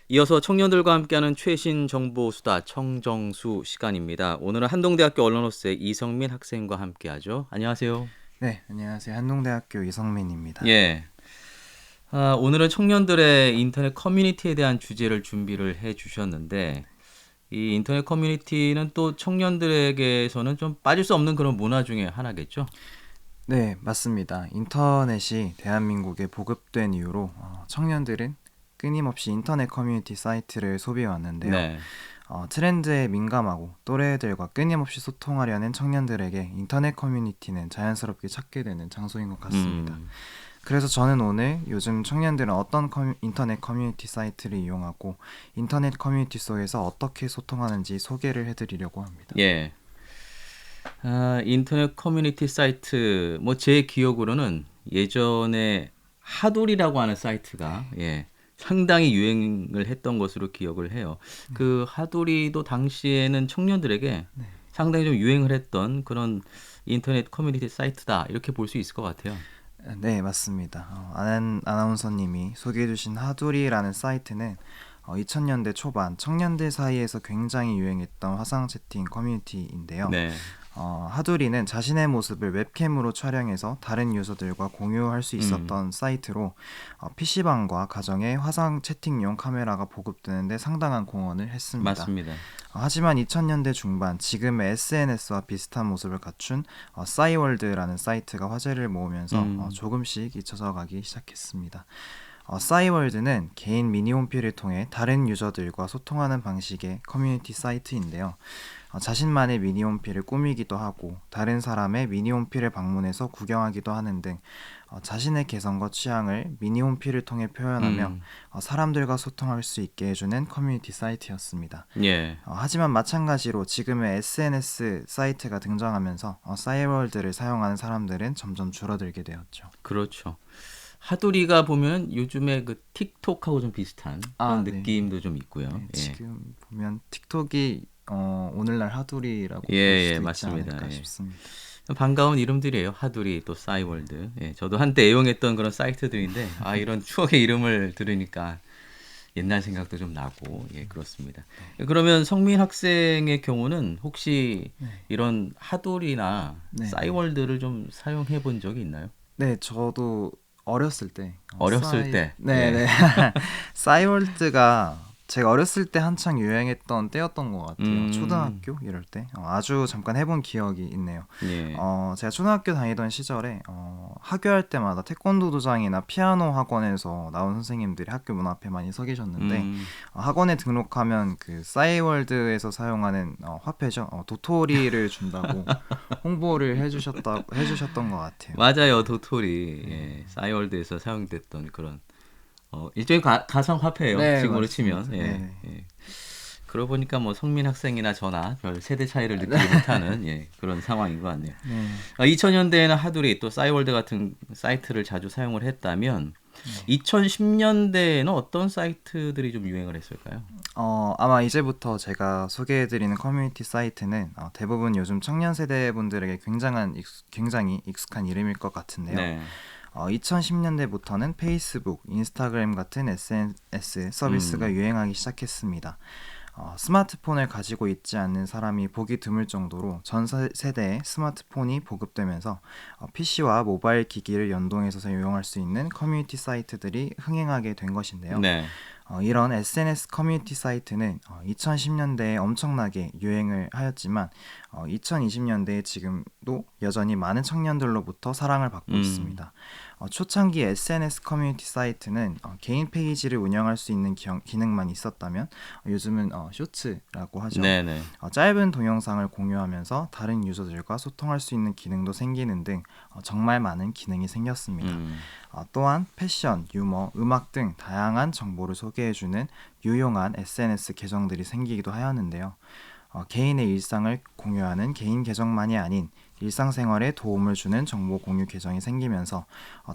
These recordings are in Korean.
이어서 청년들과 함께하는 최신 정보 수다 청정수 시간입니다. 오늘은 한동대학교 언론어스의 이성민 학생과 함께하죠. 안녕하세요. 네, 안녕하세요. 한동대학교 이성민입니다. 예. 오늘은 청년들의 인터넷 커뮤니티에 대한 주제를 준비를 해 주셨는데 이 인터넷 커뮤니티는 또 청년들에게서는 좀 빠질 수 없는 그런 문화 중에 하나겠죠? 네, 맞습니다. 인터넷이 대한민국에 보급된 이후로 청년들은 끊임없이 인터넷 커뮤니티 사이트를 소비해 왔는데요. 네. 트렌드에 민감하고 또래들과 끊임없이 소통하려는 청년들에게 인터넷 커뮤니티는 자연스럽게 찾게 되는 장소인 것 같습니다. 음. 그래서 저는 오늘 요즘 청년들은 어떤 인터넷 커뮤니티 사이트를 이용하고 인터넷 커뮤니티 속에서 어떻게 소통하는지 소개를 해드리려고 합니다. 예. 인터넷 커뮤니티 사이트 뭐 제 기억으로는 예전에 하돌이라고 하는 사이트가 상당히 유행을 했던 것으로 기억을 해요. 네, 그 하돌이도 당시에는 청년들에게 네. 상당히 좀 유행을 했던 그런 인터넷 커뮤니티 사이트다 이렇게 볼 수 있을 것 같아요. 네, 맞습니다. 아나운서님이 소개해주신 하두리라는 사이트는 2000년대 초반 청년들 사이에서 굉장히 유행했던 화상 채팅 커뮤니티인데요. 네. 하두리는 자신의 모습을 웹캠으로 촬영해서 다른 유저들과 공유할 수 음, 있었던 사이트로 PC방과 가정에 화상 채팅용 카메라가 보급되는데 상당한 공헌을 했습니다. 맞습니다. 하지만 2000년대 중반 지금의 SNS와 비슷한 모습을 갖춘 싸이월드라는 사이트가 화제를 모으면서 음, 조금씩 잊혀져 가기 시작했습니다. 싸이월드는 개인 미니홈피를 통해 다른 유저들과 소통하는 방식의 커뮤니티 사이트인데요. 자신만의 미니홈피를 꾸미기도 하고 다른 사람의 미니홈피를 방문해서 구경하기도 하는 등 자신의 개성과 취향을 미니홈피를 통해 표현하며 음, 사람들과 소통할 수 있게 해주는 커뮤니티 사이트였습니다. 예, 하지만 마찬가지로 지금의 SNS 사이트가 등장하면서 싸이월드를 사용하는 사람들은 점점 줄어들게 되었죠. 그렇죠. 하돌이가 보면 요즘에 그 틱톡하고 좀 비슷한 그런 네. 느낌도 좀 있고요. 네, 예. 지금 보면 틱톡이 오늘날 하두리라고 예, 볼 예, 수도 있지 맞습니다. 않을까 예. 싶습니다. 반가운 이름들이에요. 하두리 또 싸이월드. 예, 저도 한때 애용했던 그런 사이트들인데 이런 추억의 이름을 들으니까 옛날 생각도 좀 나고 그렇습니다. 그러면 성민 학생의 경우는 혹시 네, 이런 하두리나 네, 네. 싸이월드를 좀 사용해 본 적이 있나요? 네, 저도 어렸을 때 어렸을 때. 네, 예. 네. 싸이월드가 제가 어렸을 때 한창 유행했던 때였던 것 같아요. 음. 초등학교 이럴 때 아주 잠깐 해본 기억이 있네요. 예. 제가 초등학교 다니던 시절에 하교할 때마다 태권도 도장이나 피아노 학원에서 나온 선생님들이 학교 문 앞에 많이 서 계셨는데 음. 학원에 등록하면 그 싸이월드에서 사용하는 화폐죠. 도토리를 준다고 홍보를 해주셨던 것 같아요. 맞아요. 도토리. 네, 예. 싸이월드에서 사용됐던 그런 일종의 가상 화폐예요. 네, 지금으로 치면. 맞습니다. 예. 네, 예. 그러고 보니까 뭐 성민 학생이나 저나 별 세대 차이를 느끼지 못하는 그런 상황인 것 같네요. 네, 2000년대에는 하두리 또 싸이월드 같은 사이트를 자주 사용을 했다면 네. 2010년대에는 어떤 사이트들이 좀 유행을 했을까요? 아마 이제부터 제가 소개해드리는 커뮤니티 사이트는 대부분 요즘 청년 세대 분들에게 굉장히 익숙한 이름일 것 같은데요. 네. 2010년대부터는 페이스북, 인스타그램 같은 SNS 서비스가 음. 유행하기 시작했습니다. 스마트폰을 가지고 있지 않는 사람이 보기 드물 정도로 전 세대에 스마트폰이 보급되면서 PC와 모바일 기기를 연동해서 사용할 수 있는 커뮤니티 사이트들이 흥행하게 된 것인데요. 네. 이런 SNS 커뮤니티 사이트는 2010년대에 엄청나게 유행을 하였지만 2020년대에 지금도 여전히 많은 청년들로부터 사랑을 받고 음. 있습니다. 초창기 SNS 커뮤니티 사이트는 개인 페이지를 운영할 수 있는 기능만 있었다면 요즘은 쇼츠라고 하죠. 네네. 짧은 동영상을 공유하면서 다른 유저들과 소통할 수 있는 기능도 생기는 등 정말 많은 기능이 생겼습니다. 음. 또한 패션, 유머, 음악 등 다양한 정보를 소개해주는 유용한 SNS 계정들이 생기기도 하였는데요. 개인의 일상을 공유하는 개인 계정만이 아닌 일상생활에 도움을 주는 정보 공유 계정이 생기면서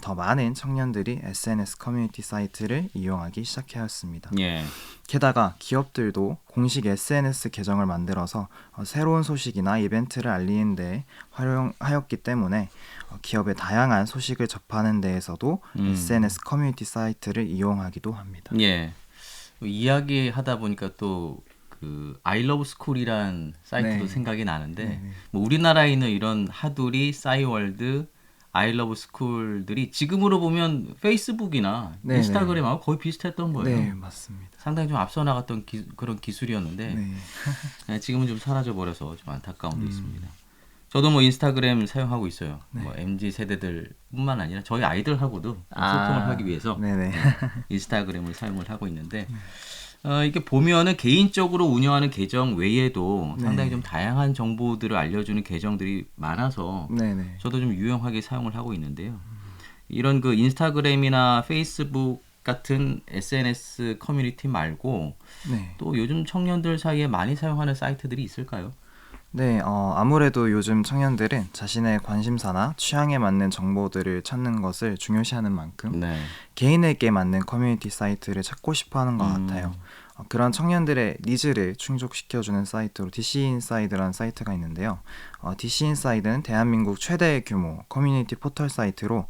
더 많은 청년들이 SNS 커뮤니티 사이트를 이용하기 시작하였습니다. 예. 게다가 기업들도 공식 SNS 계정을 만들어서 새로운 소식이나 이벤트를 알리는 데 활용하였기 때문에 기업의 다양한 소식을 접하는 데에서도 음. SNS 커뮤니티 사이트를 이용하기도 합니다. 예. 이야기하다 보니까 또 그 아이러브 스쿨이란 사이트도 네. 생각이 나는데 네, 네. 뭐 우리나라에 있는 이런 하두리, 싸이월드, 아이러브 스쿨들이 지금으로 보면 페이스북이나 네, 네. 인스타그램하고 거의 비슷했던 거예요. 네, 맞습니다. 상당히 좀 앞서 나갔던 그런 기술이었는데 네. 지금은 좀 사라져 버려서 좀 안타까움도 음. 있습니다. 저도 뭐 인스타그램 사용하고 있어요. 네. 뭐 MZ 세대들뿐만 아니라 저희 아이들하고도 좀 아, 소통을 하기 위해서 네네. 인스타그램을 사용을 하고 있는데 이게 보면은 개인적으로 운영하는 계정 외에도 상당히 네. 좀 다양한 정보들을 알려주는 계정들이 많아서 네네. 저도 좀 유용하게 사용을 하고 있는데요. 이런 그 인스타그램이나 페이스북 같은 SNS 커뮤니티 말고 네. 또 요즘 청년들 사이에 많이 사용하는 사이트들이 있을까요? 네, 아무래도 요즘 청년들은 자신의 관심사나 취향에 맞는 정보들을 찾는 것을 중요시하는 만큼 네. 개인에게 맞는 커뮤니티 사이트를 찾고 싶어 하는 것 같아요. 그런 청년들의 니즈를 충족시켜주는 사이트로 DC인사이드라는 사이트가 있는데요. DC인사이드는 대한민국 최대 규모 커뮤니티 포털 사이트로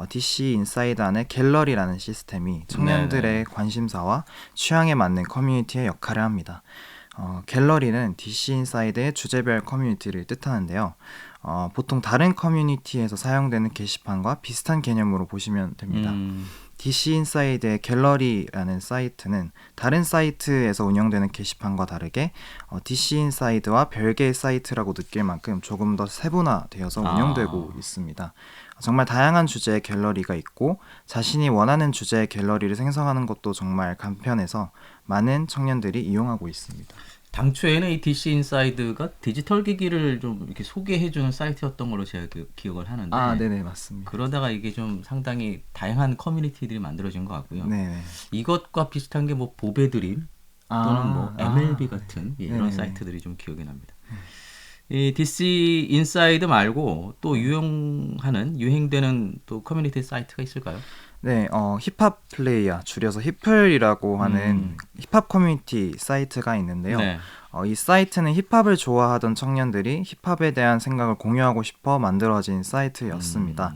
DC인사이드 안에 갤러리라는 시스템이 청년들의 네네. 관심사와 취향에 맞는 커뮤니티의 역할을 합니다. 갤러리는 DC인사이드의 주제별 커뮤니티를 뜻하는데요. 보통 다른 커뮤니티에서 사용되는 게시판과 비슷한 개념으로 보시면 됩니다. DC인사이드의 갤러리라는 사이트는 다른 사이트에서 운영되는 게시판과 다르게 DC인사이드와 별개의 사이트라고 느낄 만큼 조금 더 세분화되어서 운영되고 있습니다. 정말 다양한 주제의 갤러리가 있고 자신이 원하는 주제의 갤러리를 생성하는 것도 정말 간편해서 많은 청년들이 이용하고 있습니다. 당초에는 이 DC 인사이드가 디지털 기기를 좀 이렇게 소개해주는 사이트였던 걸로 제가 기억을 하는데 아, 네네, 맞습니다. 그러다가 이게 좀 상당히 다양한 커뮤니티들이 만들어진 것 같고요. 네네. 이것과 비슷한 게 뭐 보배드림 또는 뭐 MLB 같은 이런 네네네. 사이트들이 좀 기억이 납니다. 이 DC 인사이드 말고 또 유행되는 또 커뮤니티 사이트가 있을까요? 네, 힙합 플레이야, 줄여서 히플이라고 하는 힙합 커뮤니티 사이트가 있는데요. 네. 이 사이트는 힙합을 좋아하던 청년들이 힙합에 대한 생각을 공유하고 싶어 만들어진 사이트였습니다.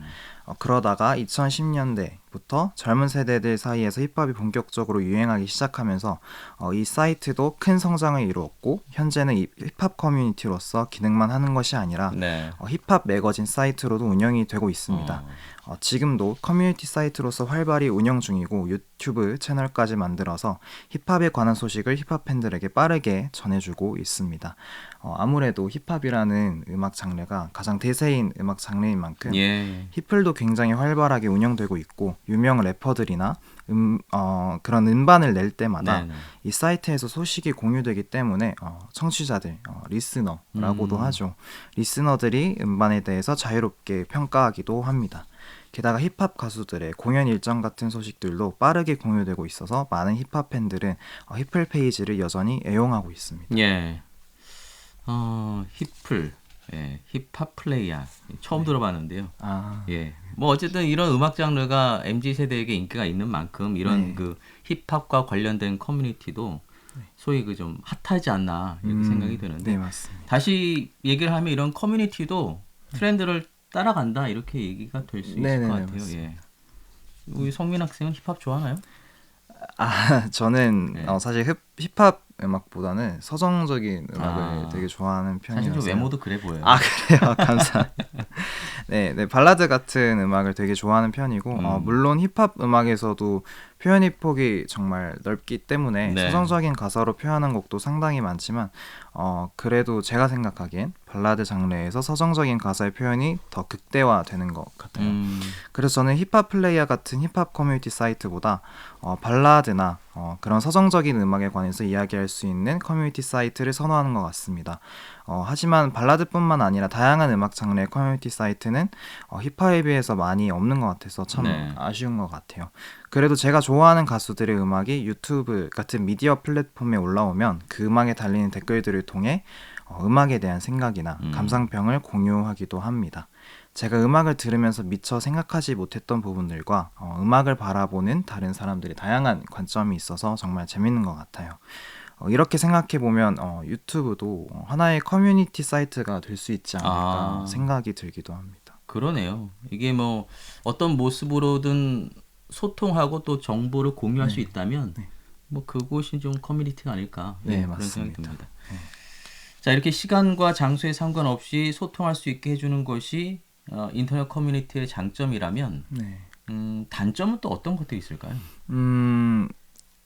그러다가 2010년대부터 젊은 세대들 사이에서 힙합이 본격적으로 유행하기 시작하면서 이 사이트도 큰 성장을 이루었고 현재는 이 힙합 커뮤니티로서 기능만 하는 것이 아니라 네. 힙합 매거진 사이트로도 운영이 되고 있습니다. 지금도 커뮤니티 사이트로서 활발히 운영 중이고 유튜브 채널까지 만들어서 힙합에 관한 소식을 힙합 팬들에게 빠르게 전해주고 있습니다. 아무래도 힙합이라는 음악 장르가 가장 대세인 음악 장르인 만큼 예. 히플도 굉장히 활발하게 운영되고 있고 유명 래퍼들이나 그런 음반을 낼 때마다 네네. 이 사이트에서 소식이 공유되기 때문에 청취자들, 리스너라고도 하죠. 리스너들이 음반에 대해서 자유롭게 평가하기도 합니다. 게다가 힙합 가수들의 공연 일정 같은 소식들도 빠르게 공유되고 있어서 많은 힙합 팬들은 히플 페이지를 여전히 애용하고 있습니다. 예. 히플. 예. 힙합 플레이야. 처음 들어봤는데요. 아, 예. 뭐 어쨌든 이런 음악 장르가 MZ 세대에게 인기가 있는 만큼 이런 네. 그 힙합과 관련된 커뮤니티도 소위 그 좀 핫하지 않나 이렇게 생각이 드는데 네, 맞습니다. 다시 얘기를 하면 이런 커뮤니티도 트렌드를 따라간다 이렇게 얘기가 될 수 있을 네네네, 것 같아요. 맞습니다. 예. 우리 성민 학생은 힙합 좋아하나요? 저는 네. 사실 힙합 음악보다는 서정적인 음악을 되게 좋아하는 사실 좀 편이어서 외모도 그래 보여요. 아, 그래요? 감사합니다. 네, 네, 발라드 같은 음악을 되게 좋아하는 편이고 물론 힙합 음악에서도 표현의 폭이 정말 넓기 때문에 네. 서정적인 가사로 표현한 곡도 상당히 많지만 그래도 제가 생각하기엔 발라드 장르에서 서정적인 가사의 표현이 더 극대화되는 것 같아요. 그래서 저는 힙합 플레이어 같은 힙합 커뮤니티 사이트보다 발라드나 그런 서정적인 음악에 관해서 이야기할 수 있는 커뮤니티 사이트를 선호하는 것 같습니다. 하지만 발라드뿐만 아니라 다양한 음악 장르의 커뮤니티 사이트는 힙합에 비해서 많이 없는 것 같아서 참 네. 아쉬운 것 같아요. 그래도 제가 좋아하는 가수들의 음악이 유튜브 같은 미디어 플랫폼에 올라오면 그 음악에 달리는 댓글들을 통해 음악에 대한 생각이나 감상평을 공유하기도 합니다. 제가 음악을 들으면서 미처 생각하지 못했던 부분들과 음악을 바라보는 다른 사람들의 다양한 관점이 있어서 정말 재밌는 것 같아요. 이렇게 생각해보면 유튜브도 하나의 커뮤니티 사이트가 될 수 있지 않을까 생각이 들기도 합니다. 그러네요. 이게 뭐 어떤 모습으로든 소통하고 또 정보를 공유할 수 있다면 뭐 그곳이 좀 커뮤니티가 아닐까 네, 그런 생각이 맞습니다. 듭니다. 자, 이렇게 시간과 장소에 상관없이 소통할 수 있게 해주는 것이 인터넷 커뮤니티의 장점이라면 네. 단점은 또 어떤 것들이 있을까요?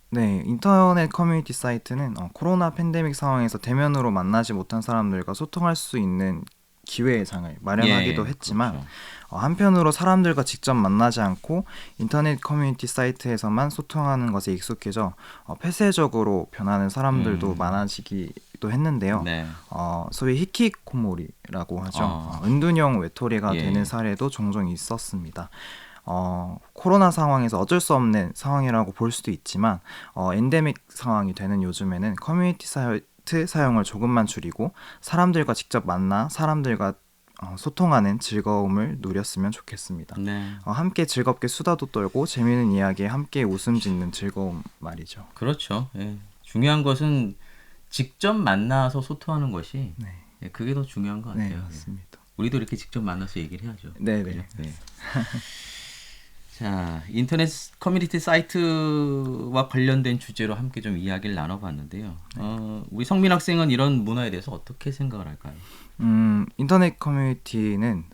네, 인터넷 커뮤니티 사이트는 코로나 팬데믹 상황에서 대면으로 만나지 못한 사람들과 소통할 수 있는 기회의 장을 마련하기도 예, 했지만 그렇죠. 한편으로 사람들과 직접 만나지 않고 인터넷 커뮤니티 사이트에서만 소통하는 것에 익숙해져 폐쇄적으로 변하는 사람들도 많아지기도 했는데요. 네. 소위 히키코모리라고 하죠. 아. 은둔형 외톨이가 예. 되는 사례도 종종 있었습니다. 코로나 상황에서 어쩔 수 없는 상황이라고 볼 수도 있지만 엔데믹 상황이 되는 요즘에는 커뮤니티 사이트 사용을 조금만 줄이고 사람들과 직접 만나 사람들과 소통하는 즐거움을 누렸으면 좋겠습니다. 네. 함께 즐겁게 수다도 떨고 재미있는 이야기에 함께 웃음 짓는 즐거움 말이죠. 그렇죠. 예. 중요한 것은 직접 만나서 소통하는 것이 네, 예, 그게 더 중요한 것 같아요. 네 예. 맞습니다. 우리도 이렇게 직접 만나서 얘기를 해야죠. 네, 그죠? 네. 네. 자, 인터넷 커뮤니티 사이트와 관련된 주제로 함께 좀 이야기를 나눠봤는데요. 우리 성민 학생은 이런 문화에 대해서 어떻게 생각을 할까요? 인터넷 커뮤니티는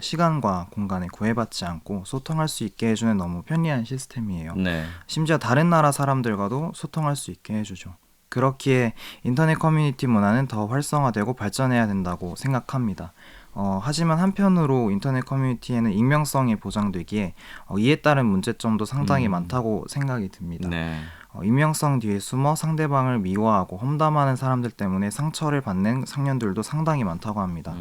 시간과 공간에 구애받지 않고 소통할 수 있게 해주는 너무 편리한 시스템이에요. 네. 심지어 다른 나라 사람들과도 소통할 수 있게 해주죠. 그렇기에 인터넷 커뮤니티 문화는 더 활성화되고 발전해야 된다고 생각합니다. 하지만 한편으로 인터넷 커뮤니티에는 익명성이 보장되기에 이에 따른 문제점도 상당히 많다고 생각이 듭니다. 네. 익명성 뒤에 숨어 상대방을 미워하고 험담하는 사람들 때문에 상처를 받는 청년들도 상당히 많다고 합니다.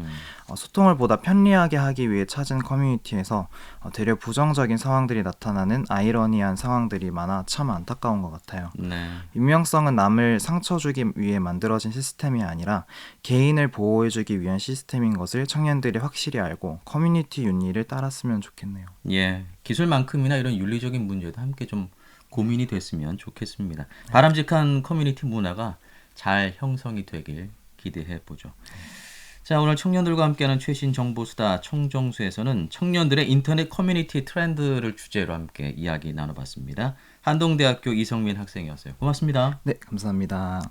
소통을 보다 편리하게 하기 위해 찾은 커뮤니티에서 되려 부정적인 상황들이 나타나는 아이러니한 상황들이 많아 참 안타까운 것 같아요. 네. 익명성은 남을 상처 주기 위해 만들어진 시스템이 아니라 개인을 보호해주기 위한 시스템인 것을 청년들이 확실히 알고 커뮤니티 윤리를 따랐으면 좋겠네요. 예. 기술만큼이나 이런 윤리적인 문제도 함께 좀 고민이 됐으면 좋겠습니다. 바람직한 커뮤니티 문화가 잘 형성이 되길 기대해 보죠. 자, 오늘 청년들과 함께하는 최신 정보수다 청정수에서는 청년들의 인터넷 커뮤니티 트렌드를 주제로 함께 이야기 나눠봤습니다. 한동대학교 이성민 학생이었어요. 고맙습니다. 네, 감사합니다.